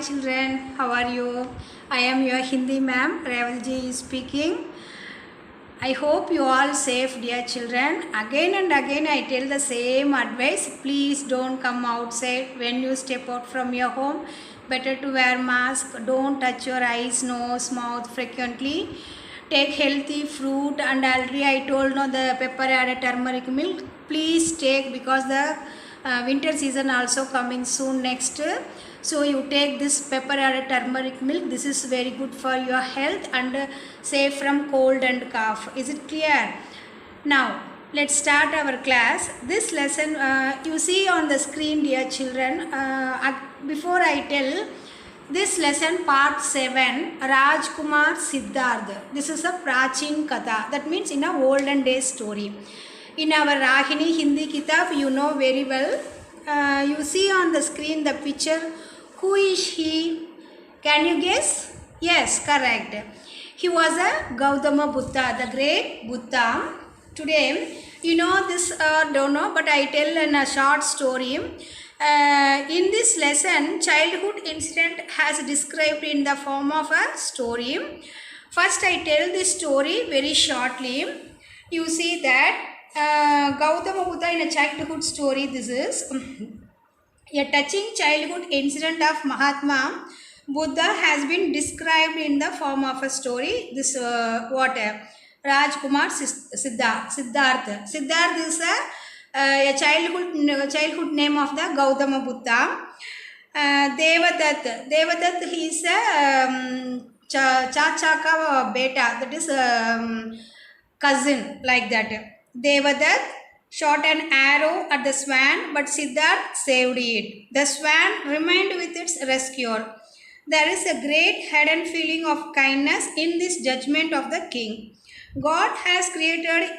children, how are you? I am your Hindi ma'am, Revalji is speaking. I hope you all safe, dear children. Again and again I tell the same advice. Please don't come outside when you step out from your home. Better to wear mask. Don't touch your eyes, nose, mouth frequently. Take healthy fruit, and already I told no the pepper added turmeric milk. Please take, because the winter season also coming soon next. So you take this pepper added turmeric milk. This is very good for your health and safe from cold and cough. Is it clear? Now let's start our class. This lesson you see on the screen, dear children. Before I tell this lesson, part 7, Rajkumar Siddharth. This is a Prachin Katha. That means in a olden days story. In our Rahini Hindi Kitab, you know very well. You see on the screen the picture. Who is he? Can you guess? Yes, correct. He was a Gautama Buddha, the great Buddha. Today, you know this, don't know, but I tell in a short story. In this lesson, childhood incident has described in the form of a story. First, I tell this story very shortly. You see that Gautama Buddha in a childhood story, this is a touching childhood incident of Mahatma Buddha has been described in the form of a story. This Rajkumar Siddharth. Siddharth is a childhood name of the Gautama Buddha. Devadatta, he is a Chachaka beta, that is cousin, like that. Devadatta shot an arrow at the swan, but Siddharth saved it. The swan remained with its rescuer. There is a great hidden feeling of kindness in this judgment of the king. God has created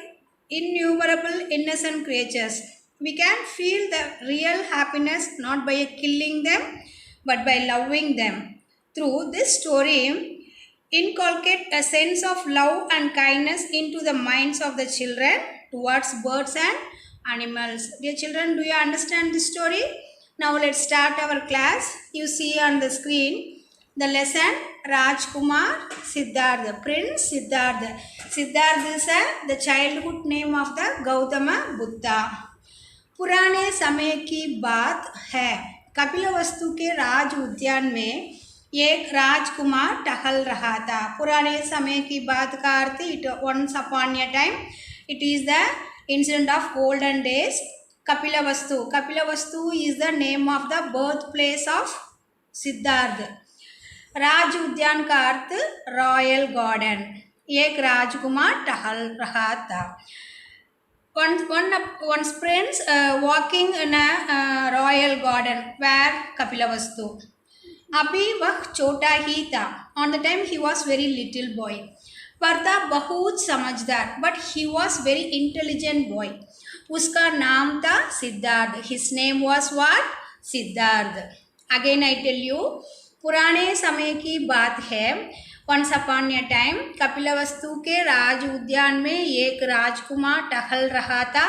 innumerable innocent creatures. We can feel the real happiness not by killing them, but by loving them. Through this story, inculcate a sense of love and kindness into the minds of the children towards birds and animals. Dear children, do you understand this story? Now let's start our class. You see on the screen the lesson Rajkumar Siddharth, Prince Siddharth. Siddharth is the childhood name of the Gautama Buddha. पुराने समय की बात है, कपिलवस्तु के राज उद्यान में एक राजकुमार टहल रहा था. पुराने समय की बात का अर्थ it once upon a time. It is the incident of olden days. Kapilavastu. Kapilavastu is the name of the birthplace of Siddharth. राज उद्यान का अर्थ रॉयल गार्डन. एक राजकुमार टहल रहा था. Once prince walking in a royal garden where Kapilavastu. अभी वह छोटा ही था. On the time he was very little boy. पर था बहुत समझदार. But he was very intelligent boy. उसका नाम था Siddharth. His name was what? Siddharth. Again I tell you, पुराने समय की बात है. Once upon a time, Kapilvastu के राज उद्यान में एक राजकुमार टहल रहा था.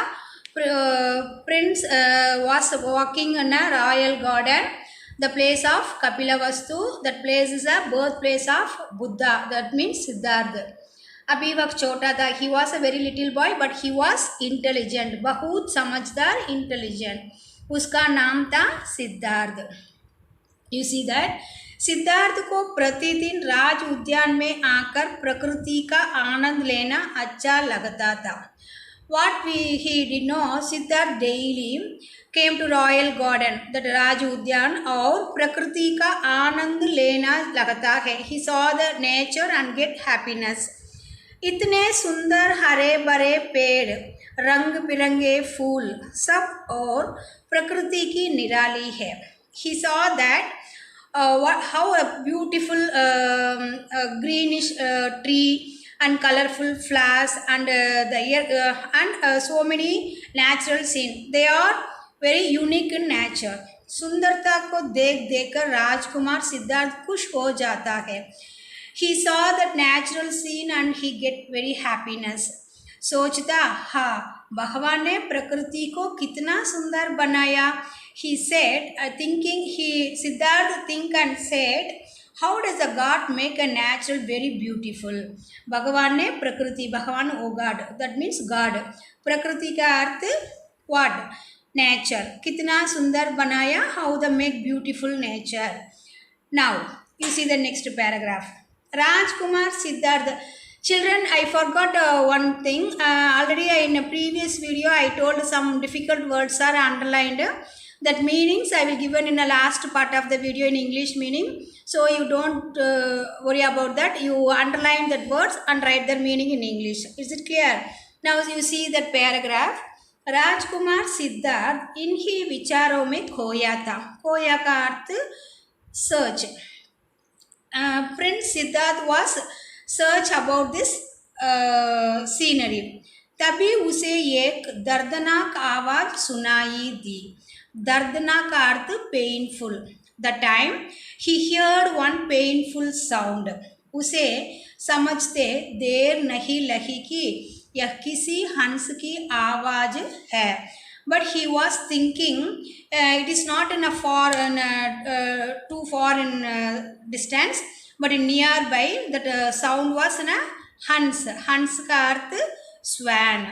Prince was walking in a royal garden, the place of Kapilavastu. That place is a birthplace of Buddha. That means Siddharth. अभी वह छोटा था. He was a very little boy, but he was intelligent. बहुत समझदार, intelligent. उसका नाम था Siddharth. You see that? Siddharth को प्रतिदिन राज उद्यान में आकर प्रकृति का आनंद लेना अच्छा लगता था. What he did know, Siddharth daily came to royal garden, that राज उद्यान, और प्रकृति का आनंद लेना लगता है. He saw the nature and get happiness. इतने सुंदर हरे भरे पेड़, रंग बिरंगे फूल, सब और प्रकृति की निराली है. He saw that how a beautiful greenish tree and colorful flowers and the air and so many natural scene. They are very unique in nature. सुंदरता को देख देखकर राजकुमार सिद्धार्थ खुश हो जाता है. He saw that natural scene and he get very happiness. सोचता हाँ भगवान ने प्रकृति को कितना सुंदर बनाया. He said, thinking he Siddhartha think and said, how does a god make a natural very beautiful? भगवान ने प्रकृति भगवान ओ God that means God प्रकृति का अर्थ what nature कितना सुंदर बनाया. How the make beautiful nature. Now you see the next paragraph. Rajkumar Siddhartha. Children, I forgot one thing. Already in a previous video, I told some difficult words are underlined. That meanings I will given in the last part of the video in English meaning. So you don't worry about that. You underline that words and write their meaning in English. Is it clear? Now you see that paragraph. राजकुमार सिद्धार्थ इन्हीं विचारों में खोया था. खोया का अर्थ search. Prince Siddharth was search about this scenery. तभी उसे एक दर्दनाक आवाज सुनाई दी. दर्दनाक का अर्थ painful. The time he heard one painful sound. उसे समझते देर नहीं लगी कि यह किसी हंस की आवाज है. But he was thinking it is not in a too far in distance, but in nearby. That sound was in a हंस. हंस का अर्थ swan.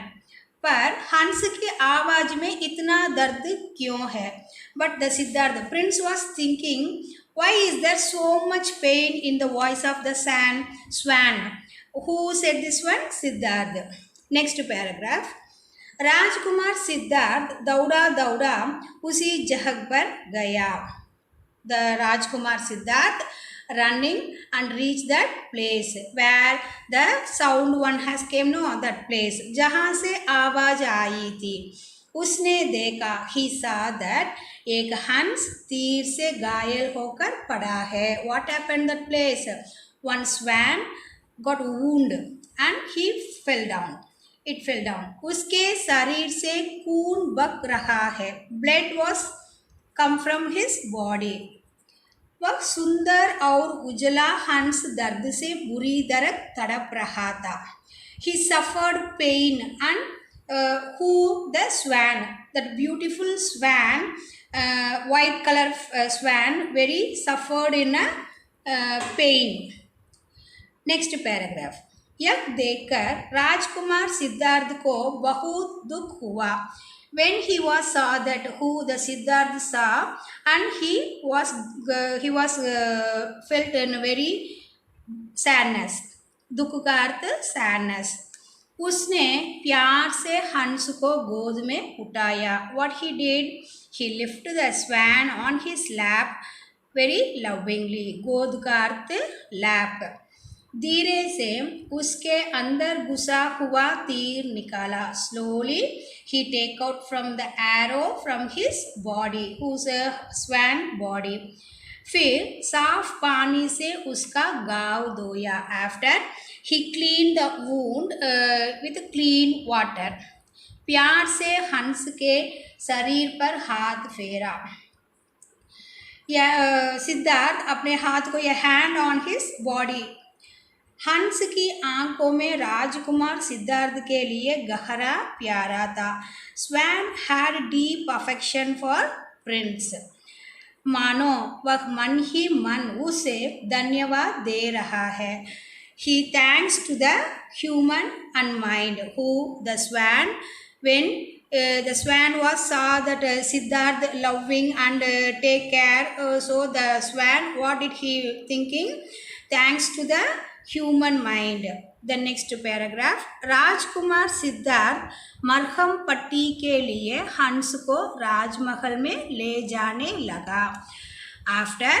पर हंस की आवाज में इतना दर्द क्यों है? But the Siddhartha prince was thinking, why is there so much pain in the voice of the swan? Who said this one? Siddhartha. Next paragraph. राजकुमार सिद्धार्थ दौड़ा दौड़ा उसी जगह पर गया. The Rajkumar Siddharth running and reached that place where the sound one has came. No, that place जहाँ से आवाज आई थी. उसने देखा he saw that एक हंस तीर से घायल होकर पड़ा है. What happened that place? One swan got wounded and he fell down. It fell down. उसके शरीर से खून बग रहा है. Blood was come from his body. वह सुंदर और उजला हंस दर्द से बुरी तरह तड़प रहा था. He suffered pain and who the swan, that beautiful swan, white color swan, very suffered in a pain. Next paragraph. यह देखकर राजकुमार सिद्धार्थ को बहुत दुख हुआ. When he was saw that who the Siddhartha saw and he was felt in very sadness. दुख का अर्थ sadness. उसने प्यार से हंस को गोद में उठाया. What he did? He lifted the swan on his lap very lovingly. गोद का अर्थ lap. धीरे से उसके अंदर घुसा हुआ तीर निकाला. Slowly he take out from the arrow from his body, who's a swan body. फिर साफ पानी से उसका घाव धोया. After he cleaned the wound with clean water. प्यार से हंस के शरीर पर हाथ फेरा. सिद्धार्थ अपने हाथ को hand on his body. हंस की आंखों में राजकुमार सिद्धार्थ के लिए गहरा प्यारा था. Swan had deep affection for prince. मानो वह मन ही मन उसे धन्यवाद दे रहा है. He thanks to the human and mind who the swan. When the swan was saw that Siddharth loving and take care, so the swan, what did he thinking? Thanks to the human mind. The next paragraph. राजकुमार सिद्धार्थ मरहम पट्टी के लिए हंस को राजमहल में ले जाने लगा. After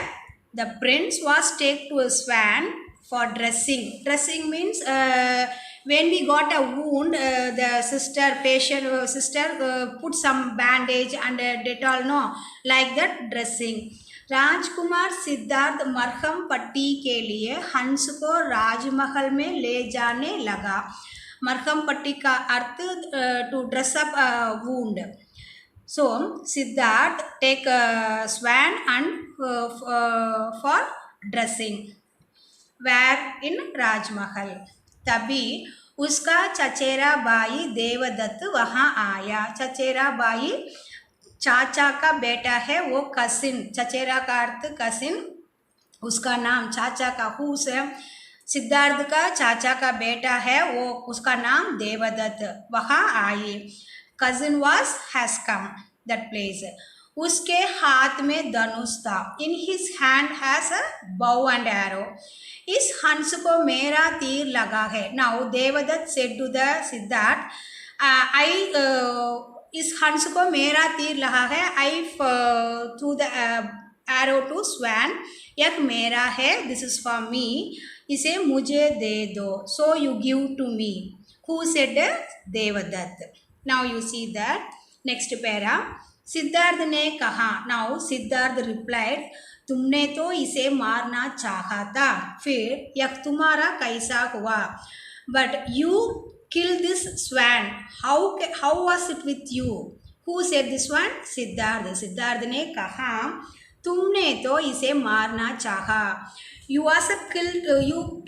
the prince was taken to a swan for dressing. Dressing means when we got a wound, the patient sister put some bandage and Dettol, no, like that dressing. राजकुमार सिद्धार्थ मरहम पट्टी के लिए हंस को राजमहल में ले जाने लगा. मरहम पट्टी का अर्थ to dress up wound. So Siddharth take a swan and for dressing. Where in Rajmahal. तभी उसका चचेरा भाई देवदत्त वहाँ आया। चचेरा भाई चाचा का बेटा है, वो कसिन, चचेरा का अर्थ कसिन, उसका नाम चाचा का हुस है, सिद्धार्थ का चाचा का बेटा है, वो उसका नाम देवदत्त वहाँ आए। Cousin was has come that place. उसके हाथ में धनुष था। In his hand has a bow and arrow। इस हंस को मेरा तीर लगा है। Now Devdutt said to the Siddharth, I इस हंस को मेरा तीर लगा है। I threw the arrow to swan, यह मेरा है, दिस इज फॉर मी, इसे मुझे दे दो। So you give to me. Who said? Devadatta. Now you see that next para. Siddhartha ने कहा, नाउ सिद्धार्थ रिप्लाइड, तुमने तो इसे मारना चाहा था, फिर यह तुम्हारा कैसा हुआ? But you kill this swan, how was it with you? Who said this one? Siddharth. Siddharth ने कहा, तुमने तो इसे मारना चाहा, you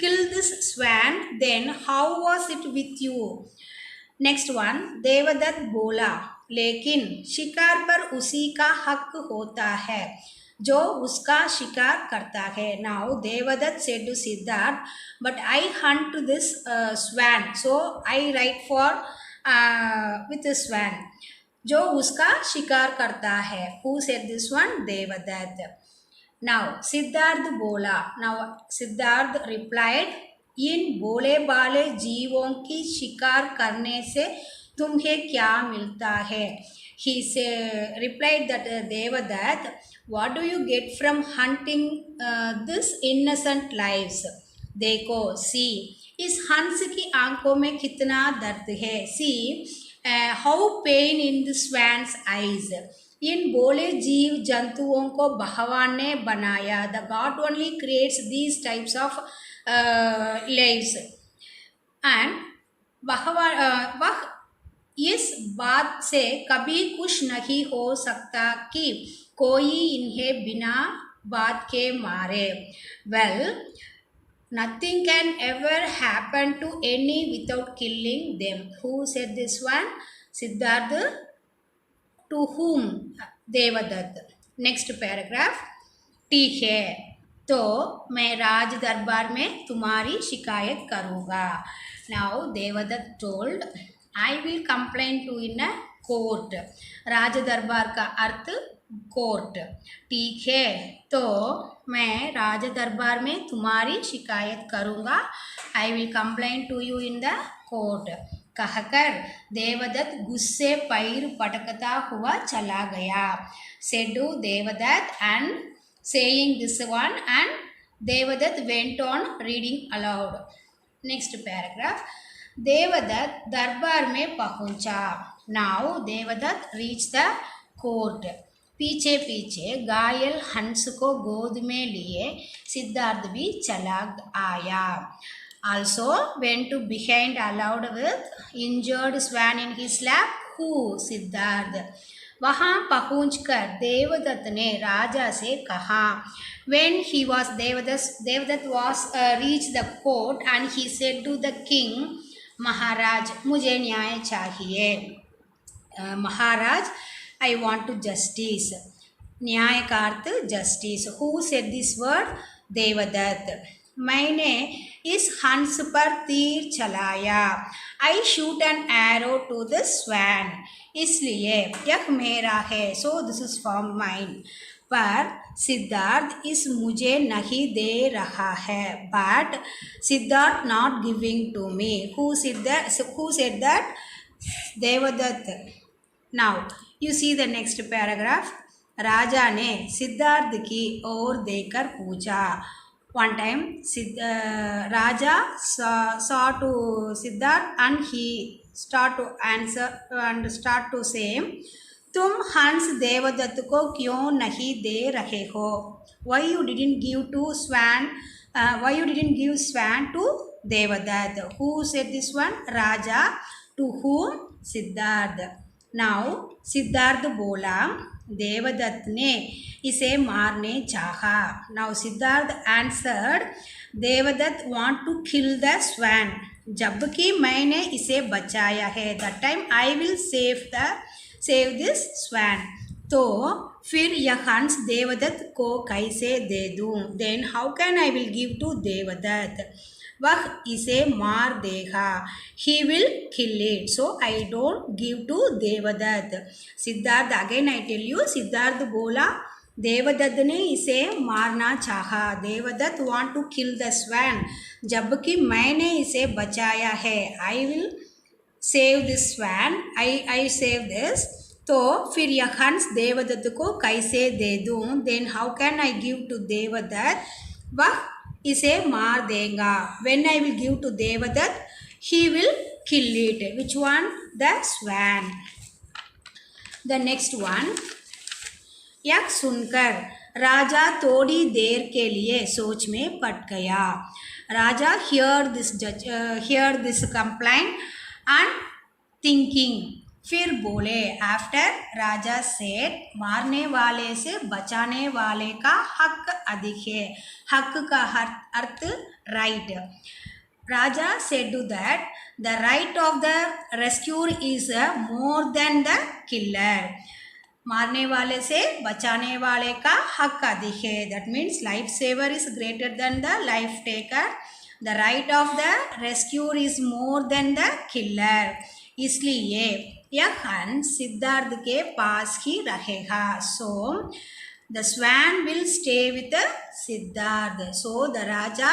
killed this swan, then how was it with you? Next one, Devadatta बोला, लेकिन शिकार पर उसी का हक होता है जो उसका शिकार करता है। Now Devdutt said to Siddhartha, but I hunt this swan, so I right for with swan, जो उसका शिकार करता है। Who said this one? Devadatta. Now Siddhartha बोला, नाउ सिद्धार्थ रिप्लाइड, इन भोले भाले जीवों की शिकार करने से तुम्हें क्या मिलता है? He replied that Devadatta, what do you get from hunting this innocent lives? देखो, see, इस हंस की आंखों में कितना दर्द है। See how pain in the swan's eyes. इन भोले जीव जंतुओं को भगवान ने बनाया। The God only creates these types of lives. And वह इस बात से कभी खुश नहीं हो सकता कि कोई इन्हें बिना बात के मारे। Well, nothing can ever happen to any without killing them. Who said this one? Siddhartha. To whom? Devadatta. Next paragraph, ठीक है, तो मैं राज दरबार में तुम्हारी शिकायत करूँगा। Now Devdatt told, I will complain to in a court. राज दरबार का अर्थ कोर्ट। ठीक है, तो मैं राज दरबार में तुम्हारी शिकायत करूँगा। I will complain to you in the court. कहकर देवदत्त गुस्से पैर पटकता हुआ चला गया। Said Devdatt and saying this one, and Devdatt went on reading aloud. Next paragraph, Devdatt दरबार में पहुंचा। Now Devdatt reach the court. पीछे पीछे घायल हंस को गोद में लिए सिद्धार्थ भी चला आया। Also went to behind aloud with injured swan in his lap. Who? Siddharth. वहाँ पहुँचकर देवदत्त ने राजा से कहा। When he was Devadatta was reached the court and he said to the king, महाराज मुझे न्याय चाहिए। महाराज, I want to justice। न्याय का अर्थ justice. Who said this word? Devdatt. मैंने इस हंस पर तीर चलाया। I shoot an arrow to the swan, इसलिए यह मेरा है। So this is for mine. पर सिद्धार्थ इस मुझे नहीं दे रहा है। But Siddharth not giving to me. Who said that? Devdatt. Now you see the next paragraph. राजा ने सिद्धार्थ की ओर देखकर पूछा। One time, Raja saw to Siddharth and he start to answer and start to say, तुम हंस देवदत्त को क्यों नहीं दे रहे हो? Why you didn't give swan to Devadatta? Who said this one? Raja. To whom? Siddharth. Now Siddharth बोला, देवदत्त ने इसे मारने चाहा। Now Siddhartha answered, Devadatta want to kill the swan. जबकि मैंने इसे बचाया है, that time I will save this swan. तो फिर यह हंस देवदत्त को कैसे दे दूं? Then how can I will give to Devdutt? वह इसे मार देगा, he will kill it, so I don't give to Devadatta. Siddhartha, again I tell you, Siddhartha बोला देवदत्त ने इसे मारना चाहा, Devdutt want to kill the swan, जबकि मैंने इसे बचाया है, I will save this swan, I save this. तो फिर यह हंस देवदत्त को कैसे दे दूं? Then how can I give to Devdutt? वह इसे मार देगा, when I will give to Devdutt, he will kill it. Which one? The swan. The next one. यह सुनकर राजा थोड़ी देर के लिए सोच में पड़ गया. राजा hear this complaint and thinking. फिर बोले, आफ्टर राजा सेड, मारने वाले से बचाने वाले का हक अधिक है. हक का अर्थ right. Raja said to that the right of the rescuer is more than the killer. मारने वाले से बचाने वाले का हक अधिक है. That means life saver is greater than the life taker. The right of the rescuer is more than the killer. इसलिए यह हंस सिद्धार्थ के पास ही रहेगा. So the swan will stay with Siddhartha. So the raja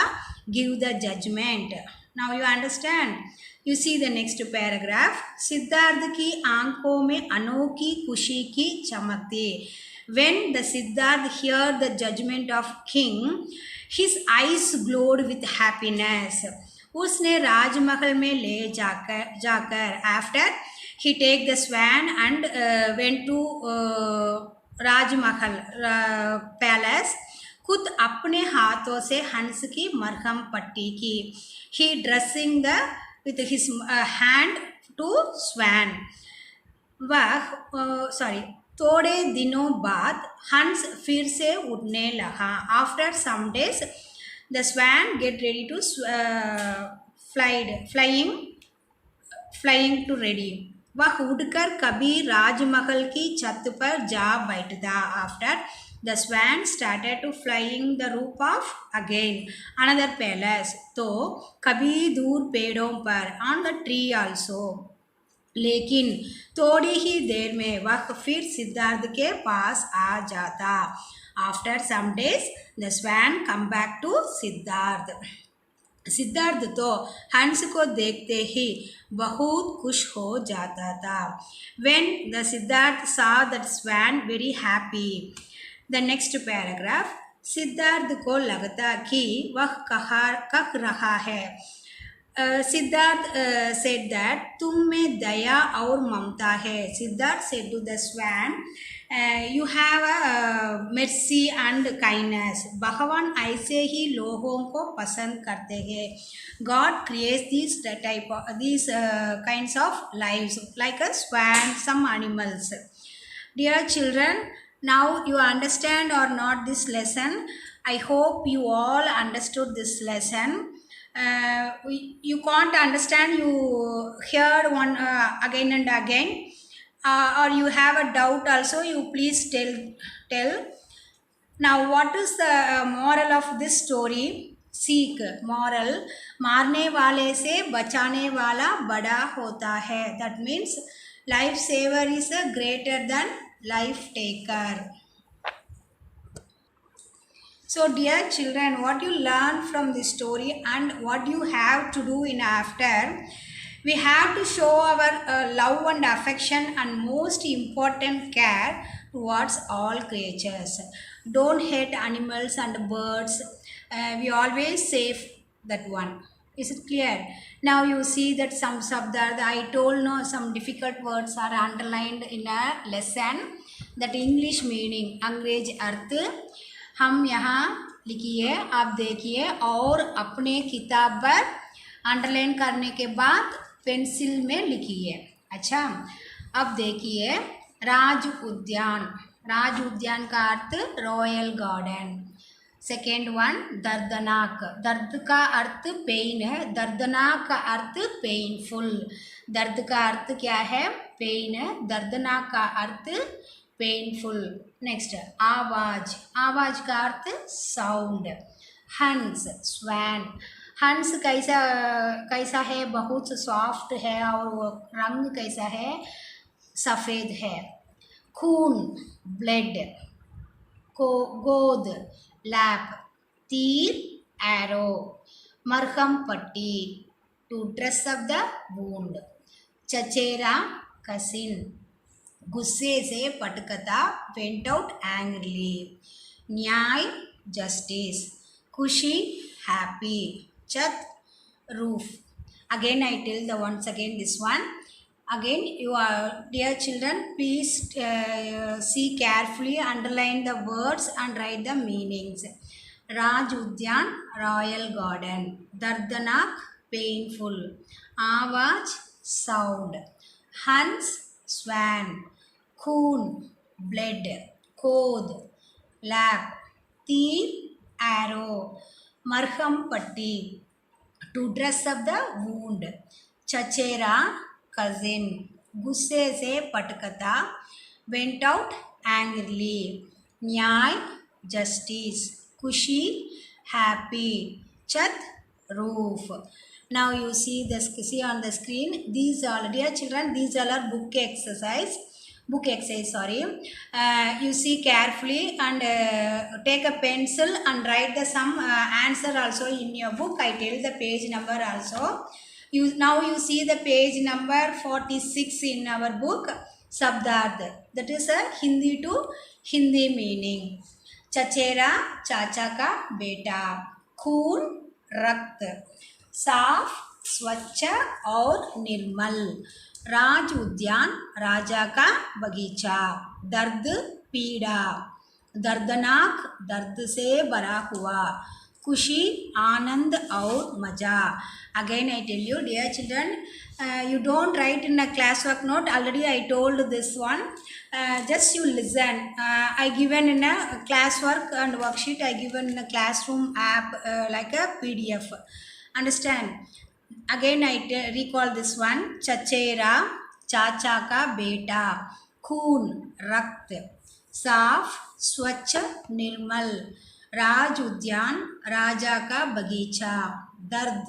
give the judgement. Now you understand. You see the next paragraph. Siddharth की आंखों में अनोखी खुशी की चमक थी. When the Siddharth heard the judgment of king, his eyes glowed with happiness. उसने राजमहल में ले जाकर after he take the swan and went to Rajmahal palace. खुद अपने हाथों से हंस की मरहम पट्टी की. he dressing the with his hand to swan. थोड़े दिनों बाद हंस फिर से उड़ने लगा. After some days the swan get ready to flying to ready. वह उड़कर कभी राजमहल की छत पर जा बैठता. After the swan started to flying the roof of again another palace. तो कभी दूर पेड़ों पर on the tree also. लेकिन थोड़ी ही देर में वह फिर सिद्धार्थ के पास आ जाता. After some days the swan come back to Siddhartha. Siddhartha तो हंस को देखते ही बहुत खुश हो जाता था. When the Siddharth saw that swan very happy. The next paragraph. Siddharth को लगता कि वह कह रहा है. सिद्धार्थ said that तुम में दया और ममता है. Siddharth said to the swan, you have a mercy and kindness. भगवान ऐसे ही लोगों को पसंद करते हैं. God creates these kinds of lives like a swan, some animals. Dear children, now you understand or not this lesson. I hope you all understood this lesson. You can't understand, you heard one again and again, or you have a doubt also, you please tell. Now what is the moral of this story? सीख. moral, मारने वाले से बचाने वाला बड़ा होता है. That means life saver is greater than life taker. So dear children, what you learn from this story and what you have to do in after, we have to show our love and affection and most important care towards all creatures. Don't hate animals and birds. We always save that one. Is it clear? Now you see that some sabda I told no, some difficult words are underlined in a lesson. That English meaning, अंग्रेज अर्थ हम यहाँ लिखिए, आप देखिए और अपने किताब पर अंडरलाइन करने के बाद पेंसिल में लिखिए. अच्छा, अब देखिए राज उद्यान. राज उद्यान का अर्थ रॉयल गार्डन. सेकेंड वन दर्दनाक, दर्द का अर्थ पेन है, दर्दनाक का अर्थ पेनफुल, दर्द का अर्थ क्या है पेन है, दर्दनाक का अर्थ पेनफुल। नेक्स्ट आवाज, आवाज का अर्थ साउंड। हंस स्वैन, हंस कैसा कैसा है बहुत सॉफ्ट है और वो रंग कैसा है सफ़ेद है। खून ब्लड, को गोद लैप, तीर एरो, मरहम पट्टी to dress up the wound, चचेरा कसिन, गुस्से से पटकता वेंट आउट एंग्रली, न्याय जस्टिस, खुशी हैप्पी, छत roof. Again I tell the once again this one. Again you are dear children, please see carefully, underline the words and write the meanings. Raj Udyan royal garden, Dardanak painful, Avaj sound, Hans swan, Khoon blood, Kod lap, Teer arrow, Marham patti to dress up the wound, चचेरा cousin, गुस्से से पटकता went out angrily, न्याय justice, खुशी happy, छत roof. Now you see on the screen, these all dear children, these all are book exercise, sorry. You see carefully and take a pencil and write the some answer also in your book. I tell the page number also. Now you see the page number 46 in our book, Sabdard. That is a Hindi to Hindi meaning. Chachera चाचा का बेटा, खून रक्त, साफ स्वच्छ और निर्मल, राज उद्यान राजा का बगीचा, दर्द पीड़ा, दर्दनाक दर्द से भरा हुआ, खुशी आनंद और मजा। Again I tell you dear children, you don't write in a classwork note, already I told this one. Just you listen. I given in a classwork and worksheet, I given in a classroom app like a PDF. Understand? Again I recall this one. चचेरा चाचा का बेटा, खून रक्त, साफ स्वच्छ निर्मल, राज उद्यान राजा का बगीचा, दर्द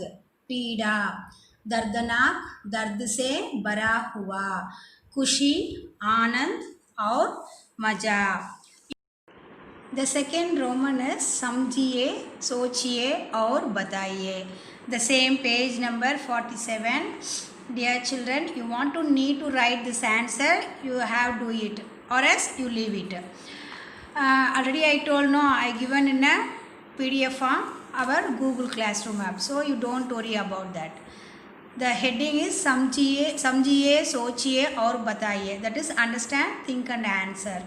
पीड़ा, दर्दनाक दर्द से भरा हुआ, खुशी आनंद और मजा। The second Roman is समझिए सोचिए और बताइए। The same page number 47. Dear children, you want to need to write this answer, you have to do it or else you leave it. Already I told no, I given in a PDF form our Google Classroom app, so you don't worry about that. The heading is समझिए सोचिए और बताइए, that is understand, think and answer.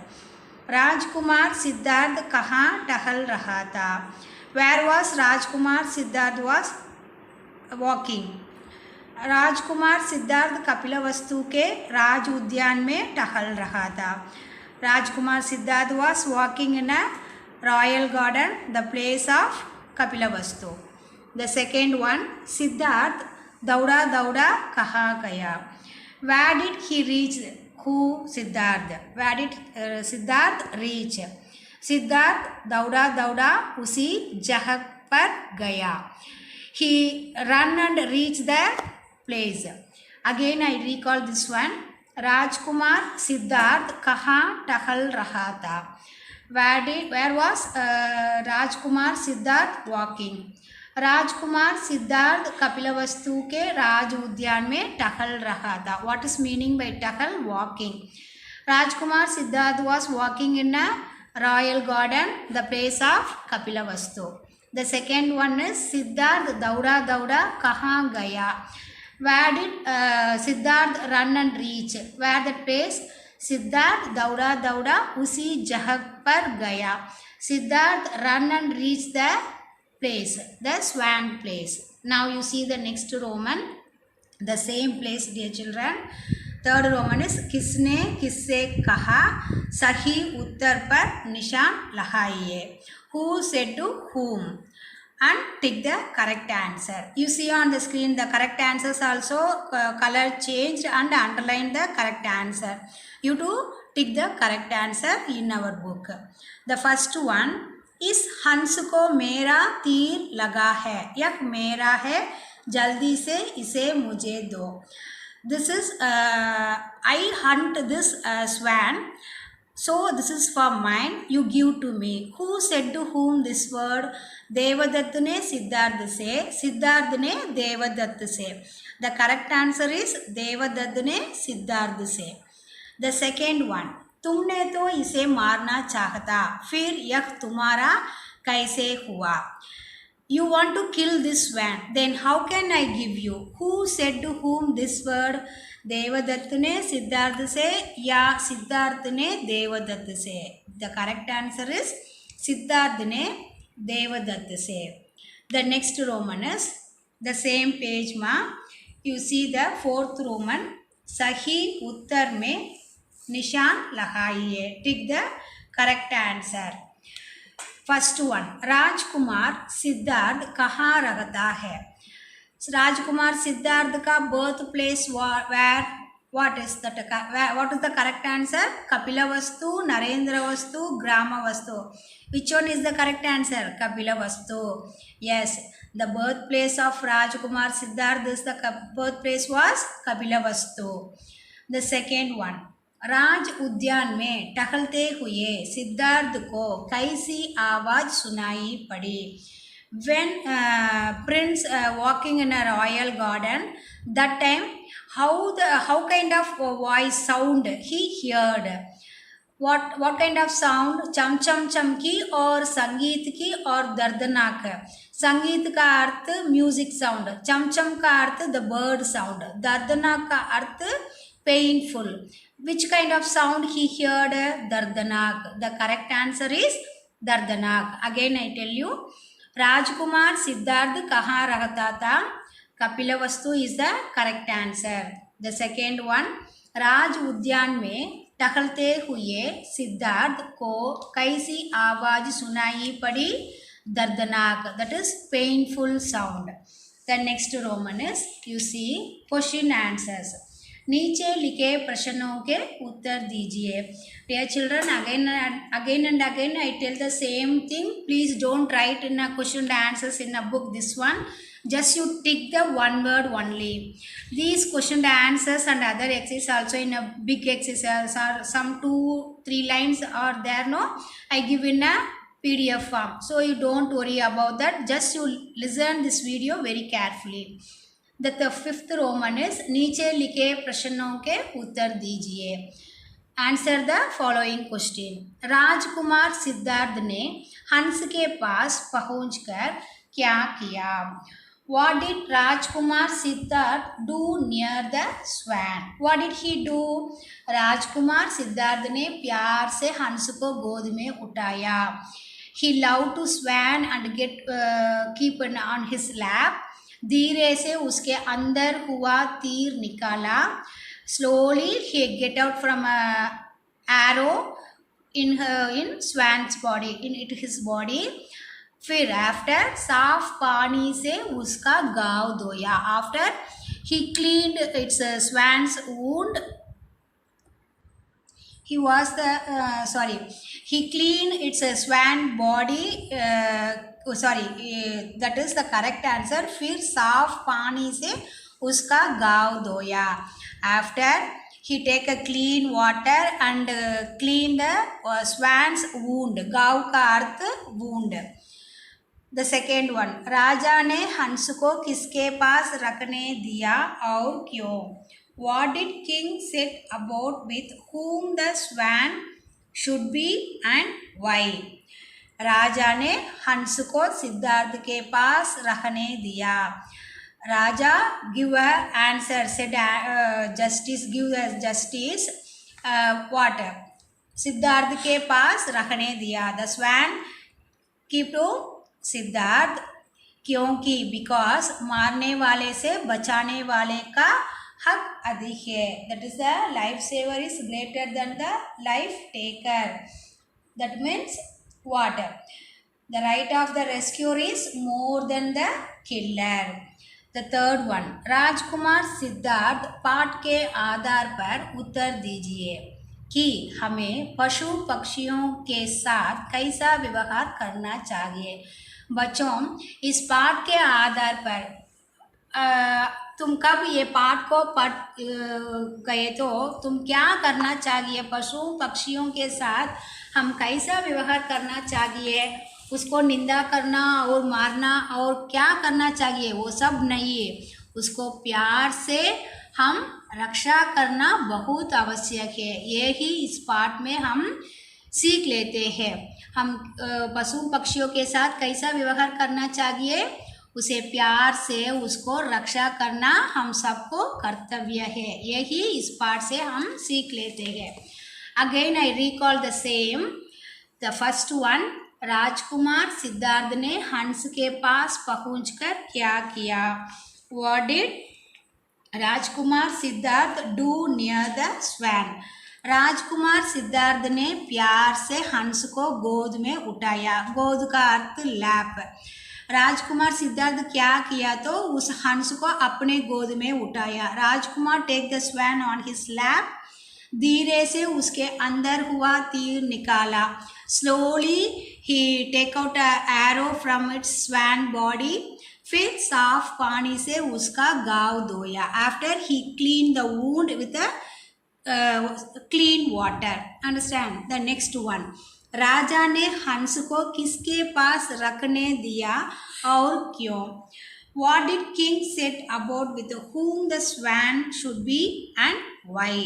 राजकुमार सिद्धार्थ कहाँ टहल रहा था? Where was Rajkumar Siddharth was walking? राजकुमार सिद्धार्थ कपिलवस्तु के राज उद्यान में टहल रहा था. राजकुमार Siddharth was walking in a royal garden, the place of Kapilavastu. The second one, Siddharth दौड़ा दौड़ा कहाँ गया? Where did he reach? Who? Siddharth. Where did Siddharth reach? Siddharth दौड़ा दौड़ा उसी जगह पर गया. He ran and reached the place. Again I recall this one. राजकुमार सिद्धार्थ कहाँ टहल रहा था? Where was Rajkumar Siddharth walking? राजकुमार सिद्धार्थ कपिलवस्तु के राज उद्यान में टहल रहा था. What is meaning by टहल? Walking. Rajkumar Siddharth was walking in a royal garden, the place of Kapilavastu. The second one is Siddharth Dauda Dauda Kaha Gaya. Where did Siddharth run and reach? Where the place? Siddharth Dauda Dauda Usi Jahag Par Gaya. Siddharth run and reach the place, the swan place. Now you see the next Roman, the same place, dear children. Third Roman is किसने किससे कहा, सही उत्तर पर निशान लगाइए. Who said to whom? And tick the correct answer. You see on the screen the correct answers also color changed and underline the correct answer. You to tick the correct answer in our book. The first one is हंस को मेरा तीर लगा है. यह मेरा है, जल्दी से इसे मुझे दो. This is I hunt this swan. So this is for mine. You give to me. Who said to whom this word? Devdutt ने सिद्धार्थ से, सिद्धार्थ ने देवदत्त से. The correct answer is Devdutt ने सिद्धार्थ से. The second one, तुमने तो इसे मारना चाहता, फिर यह तुम्हारा कैसे हुआ? You want to kill this swan, then how can I give you? Who said to whom this word? Devdutt ने सिद्धार्थ से या सिद्धार्थ ने देवदत्त से. The correct answer is Siddharth ने देवदत्त से. The next Roman is the same page ma. You see the fourth Roman. सही उत्तर में निशान लगाइए. Tick the correct answer. First one, राजकुमार सिद्धार्थ कहाँ रहता है? राजकुमार सिद्धार्थ का birth place where? What is the correct answer? Kapilavastu, Narendravatu, Gramavastu. Which one is the correct answer? Kapilavastu. Yes, the birthplace of Rajkumar Siddharth is the birthplace was Kapilavastu. The second one, राज उद्यान में टहलते हुए सिद्धार्थ को कैसी आवाज सुनाई पड़ी? When prince walking in a royal garden, that time how kind of voice sound he heard? What kind of sound? चम चम चमकी और संगीत की और दर्दनाक. संगीत का अर्थ म्यूजिक साउंड, चमचम का अर्थ द बर्ड साउंड, दर्दनाक का अर्थ painful. Which kind of sound he heard? Dardanak. The correct answer is Dardanak. Again I tell you, Rajkumar Siddharth kaha rahta tha? Kapilavastu is the correct answer. The second one, Raj Udyan में टहलते हुए सिद्धार्थ को कैसी आवाज सुनाई पड़ी? दर्दनाक. That is painful sound. The next Roman is, you see, question answers. नीचे लिखे प्रश्नों के उत्तर दीजिए. Dear children, again and again I tell the same thing. Please don't write in a question and answers in a book. This one, just you tick the one word only. These question and answers and other exercises also in a big exercise or some 2-3 lines are there. No, I give in a PDF form. So you don't worry about that. Just you listen this video very carefully. The fifth Roman is नीचे लिखे प्रश्नों के उत्तर दीजिए. Answer the following question. राजकुमार सिद्धार्थ ने हंस के पास पहुंचकर क्या किया? What did Rajkumar Siddharth do near the swan? What did he do? राजकुमार सिद्धार्थ ने प्यार से हंस को गोद में उठाया. He loved to swan and keep it on his lap. धीरे से उसके अंदर हुआ तीर निकाला. Slowly he get out from a arrow in swan's body, in his body. फिर after साफ पानी से उसका गाव धोया. After he cleaned its swan's wound, he cleaned its swan body. that is the correct answer. फिर साफ पानी से उसका गाव धोया. After he take a clean water and clean the swan's wound. गाव का अर्थ wound. The second one, राजा ने हंस को किसके पास रखने दिया और क्यों? What did king said about with whom the swan should be and why? राजा ने हंस को सिद्धार्थ के पास रखने दिया. राजा give a answer, said justice, give as justice. What? Siddharth के पास रखने दिया. The swan keep to Siddharth. क्योंकि because मारने वाले से बचाने वाले का हक अधिक है. That is the life saver is greater than the life taker. That means what? The right of the rescuer is more than the killer. The third one, राजकुमार सिद्धार्थ पाठ के आधार पर उत्तर दीजिए कि हमें पशु पक्षियों के साथ कैसा व्यवहार करना चाहिए। बच्चों, इस पाठ के आधार पर तुम कब ये पाठ को पढ़ गए तो तुम क्या करना चाहिए, पशु पक्षियों के साथ हम कैसा व्यवहार करना चाहिए, उसको निंदा करना और मारना और क्या करना चाहिए वो सब नहीं है, उसको प्यार से हम रक्षा करना बहुत आवश्यक है। यही इस पाठ में हम सीख लेते हैं। हम पशु पक्षियों के साथ कैसा व्यवहार करना चाहिए, उसे प्यार से उसको रक्षा करना हम सबको कर्तव्य है। यही इस पाठ से हम सीख लेते हैं। Again I recall the same. The first one, राजकुमार सिद्धार्थ ने हंस के पास पहुंचकर क्या किया। व्हाट डिड राजकुमार Siddharth do near the swan. राजकुमार सिद्धार्थ ने प्यार से हंस को गोद में उठाया। गोद का अर्थ लैप। राजकुमार सिद्धार्थ क्या किया तो उस हंस को अपने गोद में उठाया। राजकुमार take the swan on his lap. धीरे से उसके अंदर हुआ तीर निकाला। Slowly he take out a arrow from its swan body. फिर साफ पानी से उसका घाव धोया। After he clean the wound with clean water. Understand the next one. राजा ने हंस को किसके पास रखने दिया और क्यों। What did king said about with whom the swan should be and why?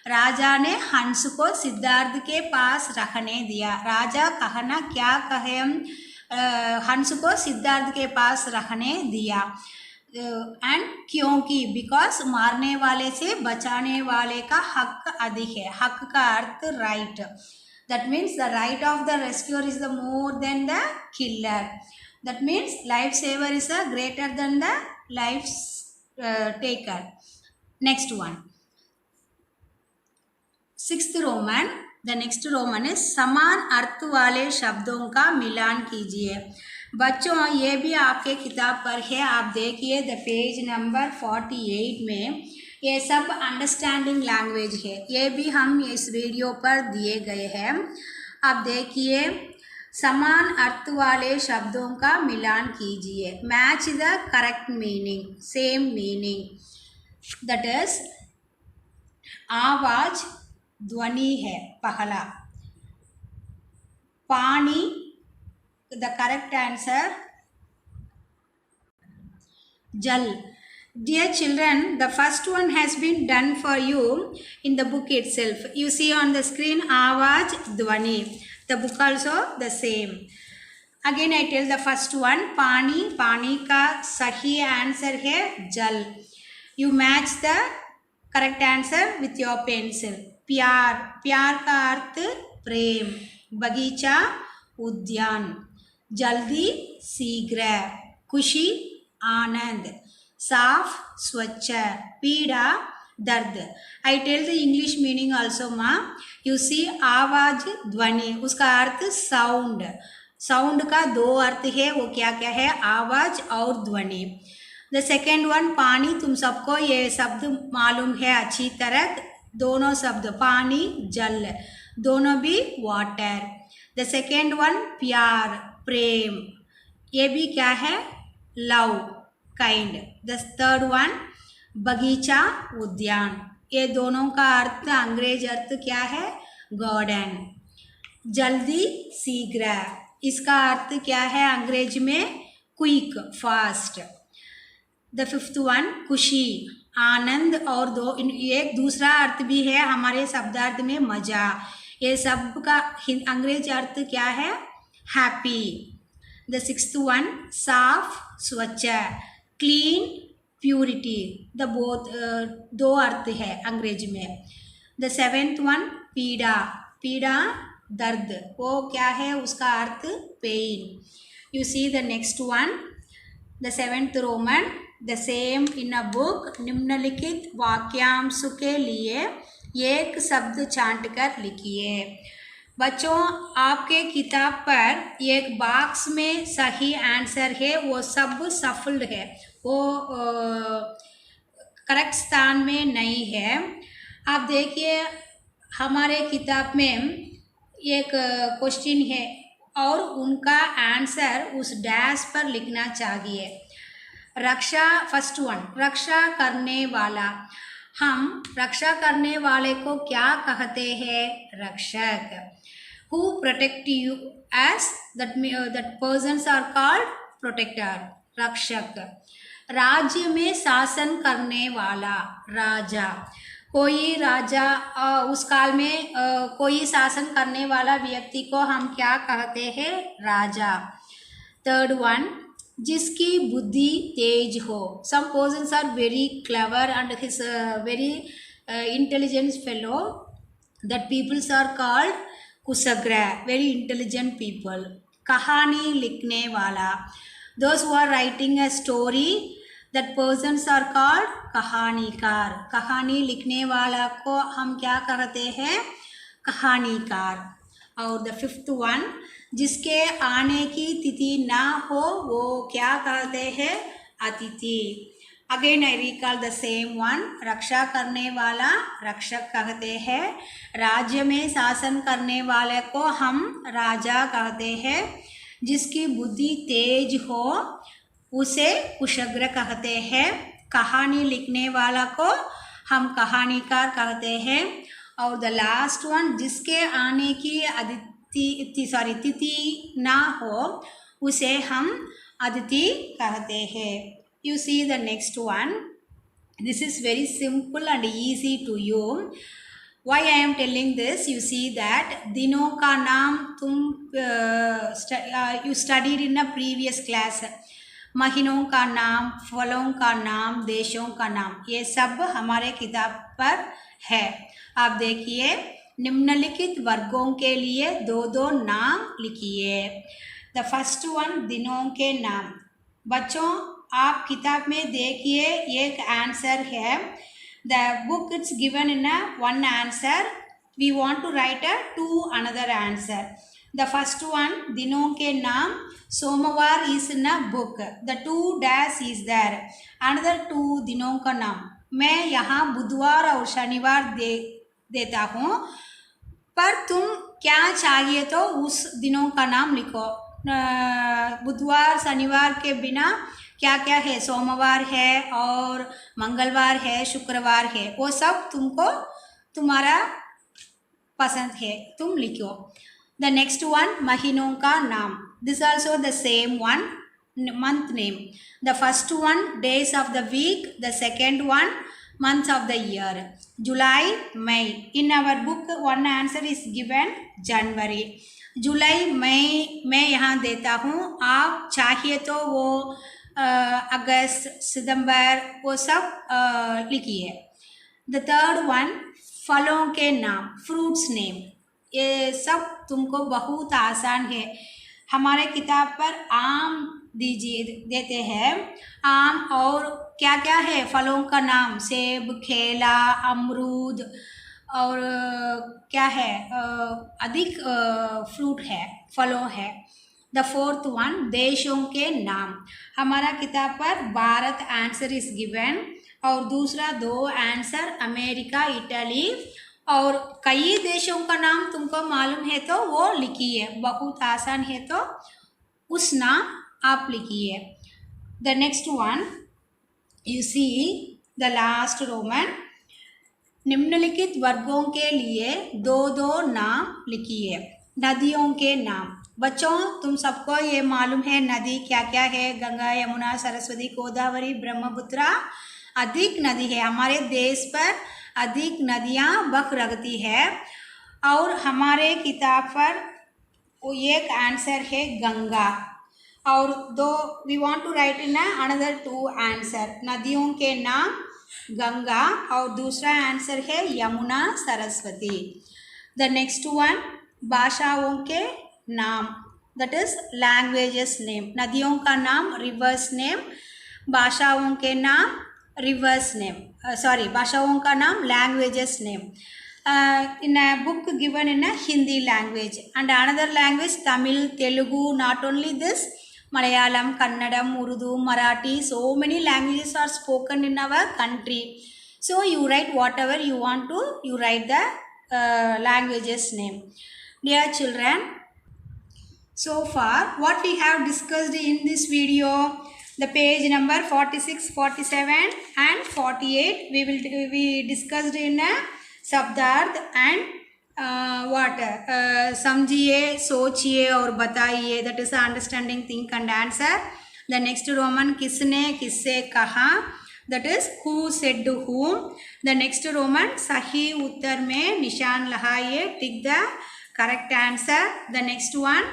राजा ने हंस को सिद्धार्थ के पास रखने दिया। राजा कहना क्या कहे, हंस को सिद्धार्थ के पास रखने दिया एंड क्योंकि बिकॉज मारने वाले से बचाने वाले का हक अधिक है। हक का अर्थ right. That means the right of the rescuer is the more than the killer. That means lifesaver is a greater than the life taker. Next one. Sixth Roman. The next Roman is समान अर्थ वाले शब्दों का मिलान कीजिए। बच्चों, ये भी आपके किताब पर है, आप देखिए द पेज नंबर 48 में। ये सब अंडरस्टैंडिंग लैंग्वेज है, ये भी हम इस वीडियो पर दिए गए हैं। आप देखिए, समान अर्थ वाले शब्दों का मिलान कीजिए। Match the correct meaning, same meaning. That is आवाज ध्वनि है पहला। पानी, द करेक्ट आंसर जल। Dear children, the first one has been done for you in the book itself. You see on the screen Awaaz Dhwani. The book also the same. Again I tell the first one, पानी। पानी का सही answer है जल। You match the correct answer with your pencil. प्यार, प्यार का अर्थ प्रेम। बगीचा उद्यान। जल्दी शीघ्र। खुशी आनंद। साफ स्वच्छ। पीड़ा दर्द। I tell the English meaning also माँ। यू सी आवाज ध्वनि, उसका अर्थ साउंड। साउंड का दो अर्थ है, वो क्या क्या है, आवाज और ध्वनि। द सेकेंड वन, पानी। तुम सबको ये शब्द मालूम है अच्छी तरह। दोनों शब्द पानी जल, दोनों भी वाटर। द सेकेंड वन प्यार प्रेम, ये भी क्या है love kind. The third one बगीचा उद्यान, ये दोनों का अर्थ अंग्रेज अर्थ क्या है गार्डन। जल्दी शीघ्र, इसका अर्थ क्या है अंग्रेज में quick fast. The fifth one खुशी आनंद, और दो एक दूसरा अर्थ भी है हमारे शब्दार्थ में मजा। ये सब का अंग्रेज अर्थ क्या है हैप्पी। द सिक्स्थ वन साफ स्वच्छ क्लीन प्यूरिटी, द बोथ दो अर्थ है अंग्रेजी में। द सेवेंथ वन पीड़ा, पीड़ा दर्द, वो क्या है उसका अर्थ pen. You see the next one the seventh Roman the same in a book. निम्नलिखित वाक्यांश के लिए एक शब्द छांट कर लिखिए। बच्चों आपके किताब पर एक बॉक्स में सही आंसर है, वो सब सफल्ड है, वो करेक्ट स्थान में नहीं है। आप देखिए हमारे किताब में एक क्वेश्चन है और उनका आंसर उस डैश पर लिखना चाहिए। रक्षा, फर्स्ट वन, रक्षा करने वाला। हम रक्षा करने वाले को क्या कहते हैं? रक्षक। Who protect you as that persons are called protector, रक्षक। राज्य में शासन करने वाला, राजा। कोई राजा उस काल में कोई शासन करने वाला व्यक्ति को हम क्या कहते हैं? राजा। थर्ड वन, जिसकी बुद्धि तेज हो। Some persons are very clever and his very intelligent fellow, that peoples are called कुशग्र, वेरी इंटेलिजेंट पीपल। कहानी लिखने वाला, those who are writing a story, that persons are called कहानीकार। कहानी लिखने वाला को हम क्या कहते हैं? कहानीकार। और द फिफ्थ वन, जिसके आने की तिथि ना हो वो क्या कहते हैं? अतिथि। Again I recall the same one, रक्षा करने वाला रक्षक कहते हैं, राज्य में शासन करने वाले को हम राजा कहते हैं, जिसकी बुद्धि तेज हो उसे कुशग्र कहते हैं, कहानी लिखने वाला को हम कहानीकार कहते हैं। और द लास्ट वन, जिसके आने की तिथि ना हो उसे हम अदिति कहते हैं। You see the next one. This is very simple and easy to you. Why I am telling this? You see that दिनों का नाम तुम you studied in a previous class. महीनों का नाम, फलों का नाम, देशों का नाम, ये सब हमारे किताब पर है। आप देखिए निम्नलिखित वर्गों के लिए दो दो नाम लिखिए। द फर्स्ट वन, दिनों के नाम। बच्चों आप किताब में देखिए एक आंसर है। The book it's given in a one answer, we want to write a to another answer. The first one, दिनों के नाम, Somvar is in a book, the two dash is there, another two दिनों का नाम। मैं यहाँ बुधवार और शनिवार देता हूँ, पर तुम क्या चाहिए तो उस दिनों का नाम लिखो। बुधवार शनिवार के बिना क्या क्या है? सोमवार है और मंगलवार है, शुक्रवार है, वो सब तुमको तुम्हारा पसंद है, तुम लिखो। द नेक्स्ट वन, महीनों का नाम। This also the same one, month name. The first one, days of the week. The second one, months of the year. July, May. In our book one answer is given January. जुलाई, मई मैं यहाँ देता हूँ, आप चाहिए तो वो अगस्त, सितंबर, वो सब लिखिए। द थर्ड वन, फलों के नाम, फ्रूट्स नेम। ये सब तुमको बहुत आसान है। हमारे किताब पर आम देते हैं, आम और क्या क्या है? फलों का नाम, सेब, केला, अमरूद और क्या है? अधिक फ्रूट है, फलों है। द फोर्थ वन, देशों के नाम। हमारा किताब पर भारत आंसर इज गिवन और दूसरा दो आंसर अमेरिका, इटली, और कई देशों का नाम तुमको मालूम है तो वो लिखिए, बहुत आसान है तो उस नाम आप लिखिए। The next one, you see the last Roman, निम्नलिखित वर्गों के लिए दो दो नाम लिखिए। नदियों के नाम। बच्चों तुम सबको ये मालूम है नदी क्या क्या है? गंगा, यमुना, सरस्वती, गोदावरी, ब्रह्मपुत्र, अधिक नदी है। हमारे देश पर अधिक नदियाँ बह रखती है और हमारे किताब पर एक आंसर है गंगा और दो, we want to write in another two answer. नदियों के नाम गंगा और दूसरा आंसर है Yamuna, Saraswati. The next one, भाषाओं के नाम, दैट इज लैंग्वेजेस नेम। नदियों का नाम रिवर्स नेम, भाषाओं के नाम रिवर्स नेम, भाषाओं का नाम languages name. in a book given in a Hindi language and another language Tamil, Telugu, not only this Malayalam, Kannadam, Urdu, Marathi, so many languages are spoken in our country. So you write whatever you want to, you write the language's name. Dear children, so far what we have discussed in this video, the page number 46, 47 and 48 we discussed in a शब्दार्थ and what समझिए, सोचिए और बताइए, that is the understanding, think and answer. The next Roman किसने किससे कहा, that is who said to whom. The next Roman सही उत्तर में निशान लगाइए, tick the correct answer. The next one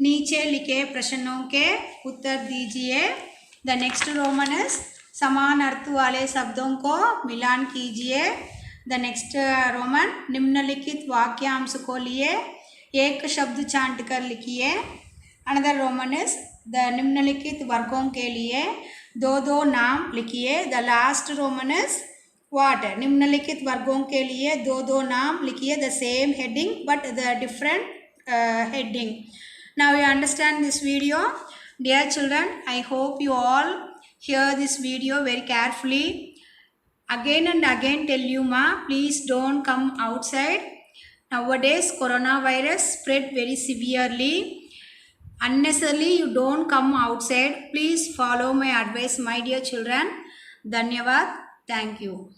नीचे लिखे प्रश्नों के उत्तर दीजिए. The next Roman is समान अर्थ वाले शब्दों को मिलान कीजिए. The next Roman निम्नलिखित वाक्यांश को लिए एक शब्द छांट कर लिखिए. Another Roman is the निम्नलिखित वर्गों के लिए दो दो नाम लिखिए. The last Roman is what? निम्नलिखित वर्गों के लिए दो दो नाम लिखिए. The same heading but the different heading. Now you understand this video. Dear children, I hope you all hear this video very carefully. Again and again tell you ma, please don't come outside. Nowadays coronavirus spread very severely. Unnecessarily you don't come outside. Please follow my advice, my dear children. Dhanyavad. Thank you.